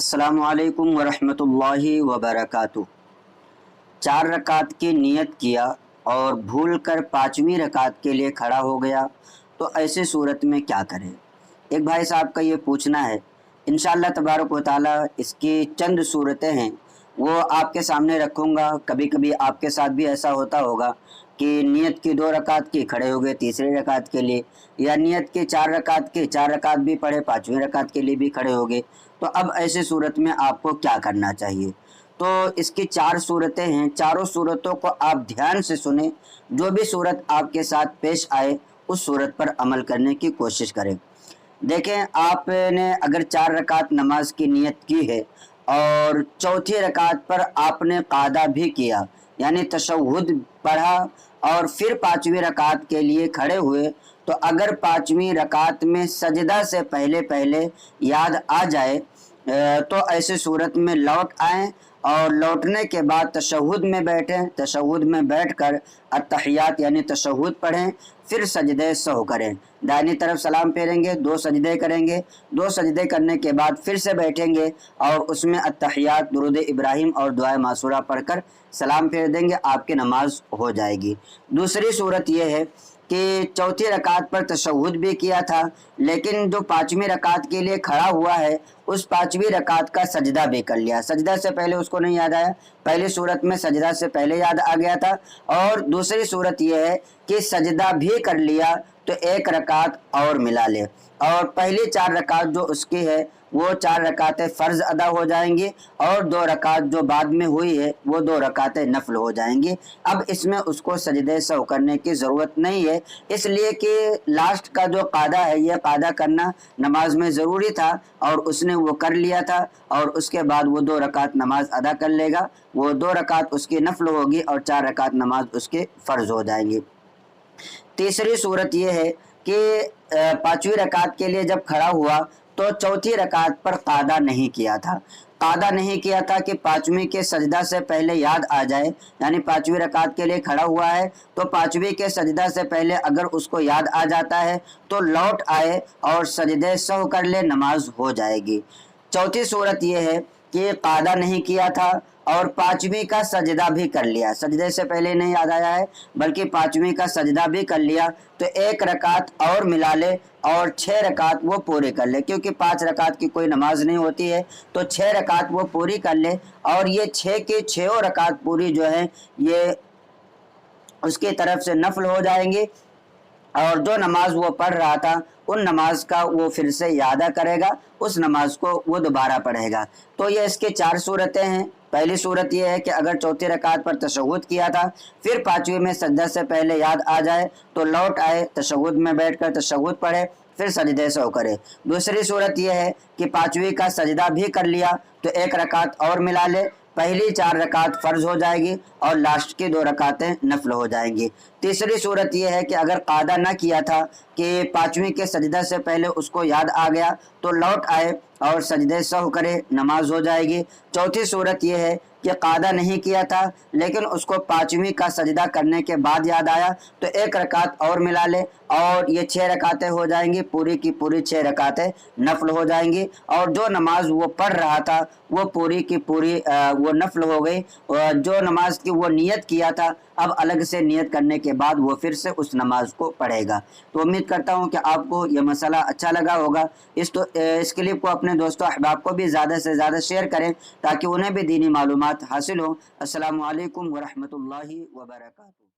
अस्सलामु अलैकुम वरहमतुल्लाहि वबरकातुह। 4 रकात की नियत किया और भूल कर 5वीं रकात के लिए खड़ा हो गया तो ऐसे सूरत में क्या करें? एक भाई साहब का ये पूछना है। इंशाअल्लाह तबारक व तआला इसकी चंद सूरतें हैं वो आपके सामने रखूँगा। कभी कभी आपके साथ भी ऐसा होता होगा कि नियत की 2 रकात की खड़े हो गए तीसरी रकात के लिए, या नियत के 4 रकात भी पढ़े 5वीं रकात के लिए भी खड़े हो गए। तो अब ऐसी सूरत में आपको क्या करना चाहिए? तो इसकी 4 सूरतें हैं। चारों सूरतों को आप ध्यान से सुने। जो भी सूरत आपके साथ पेश आए उस सूरत पर अमल करने की कोशिश करें। देखें, आपने अगर 4 रकात नमाज की नियत की है और चौथी रकात पर आपने कादा भी किया, यानी तशहुद पढ़ा और फिर 5वीं रकात के लिए खड़े हुए, तो अगर 5वीं रकात में सजदा से पहले पहले याद आ जाए तो ऐसे सूरत में लौट आएँ और लौटने के बाद तशहुद में बैठें। तशहुद में बैठकर अत्तहियात यानी तशहुद पढ़ें, फिर सजदे सहू करें। दाहिनी तरफ सलाम फेरेंगे, 2 सजदे करेंगे, 2 सजदे करने के बाद फिर से बैठेंगे और उसमें अत्तहियात, दुरूद इब्राहिम और दुआ मासूरा पढ़कर सलाम फेर देंगे। आपकी नमाज हो जाएगी। दूसरी सूरत यह है कि चौथी रकात पर तशहुद भी किया था, लेकिन जो 5वीं रकात के लिए खड़ा हुआ है उस 5वीं रकात का सजदा भी कर लिया। सजदा से पहले उसको नहीं याद आया, पहली सूरत में सजदा से पहले याद आ गया था। और दूसरी सूरत यह है कि सजदा भी कर लिया तो 1 रकात और मिला ले, और पहली 4 रकात जो उसकी है वो 4 रकातें फ़र्ज़ अदा हो जाएंगी और 2 रकात जो बाद में हुई है वो 2 रकातें नफल हो जाएंगी। अब इसमें उसको सजदे सहू करने की ज़रूरत नहीं है, इसलिए कि लास्ट का जो कादा है ये कादा करना नमाज में ज़रूरी था और उसने वो कर लिया था, और उसके बाद वो 2 रकात नमाज अदा कर लेगा। वो 2 रकात उसकी नफल होगी और 4 रकात नमाज उसके फ़र्ज़ हो जाएंगी। तीसरी सूरत ये है कि 5वीं रकात के लिए जब खड़ा हुआ तो चौथी रकात पर कादा नहीं किया था। कादा नहीं किया था कि 5वीं के सजदा से पहले याद आ जाए, यानी 5वीं रकात के लिए खड़ा हुआ है तो 5वीं के सजदा से पहले अगर उसको याद आ जाता है तो लौट आए और सजदे सहू कर ले, नमाज हो जाएगी। चौथी सूरत यह है कि कादा नहीं किया था और 5वीं का सजदा भी कर लिया। सजदे से पहले नहीं याद आया है बल्कि 5वीं का सजदा भी कर लिया, तो 1 रकात और मिला ले और 6 रकात वो पूरी कर ले, क्योंकि 5 रकात की कोई नमाज नहीं होती है तो 6 रकात वो पूरी कर ले। और ये 6 की 6 रकात पूरी जो है ये उसकी तरफ से नफल हो जाएंगी, और जो नमाज वो पढ़ रहा था उन नमाज का वो फिर से यादा करेगा, उस नमाज को वो दोबारा पढ़ेगा। तो ये इसके 4 सूरतें हैं। पहली सूरत ये है कि अगर चौथी रकात पर तशहुद किया था फिर 5वीं में सजदा से पहले याद आ जाए तो लौट आए, तशहुद में बैठकर तशहुद पढ़े, फिर सजदे सहू करे। दूसरी सूरत यह है कि 5वीं का सजदा भी कर लिया तो 1 रकात और मिला ले, पहली 4 रकात फ़र्ज़ हो जाएगी और लास्ट की 2 रकातें नफल हो जाएंगी। तीसरी सूरत यह है कि अगर कादा ना किया था कि 5वीं के सजदा से पहले उसको याद आ गया तो लौट आए और सजदे सहू करे, नमाज हो जाएगी। चौथी सूरत यह है कि कादा नहीं किया था लेकिन उसको 5वीं का सजदा करने के बाद याद आया तो 1 रकात और मिला ले और ये 6 रकातें हो जाएंगी, पूरी की पूरी 6 रकातें नफल हो जाएंगी। और जो नमाज वो पढ़ रहा था वो पूरी की पूरी वो नफल हो गई। जो नमाज की वो नियत किया था अब अलग से नियत करने के बाद वो फिर से उस नमाज को पढ़ेगा। तो उम्मीद करता हूँ कि आपको ये मसला अच्छा लगा होगा। इस क्लिप को अपने दोस्तों अहबाब को भी ज़्यादा से ज़्यादा शेयर करें ताकि उन्हें भी दीनी मालूमात हासिल हो। अस्सलामु अलैकुम वरहमतुल्लाहि वबरकातुहू।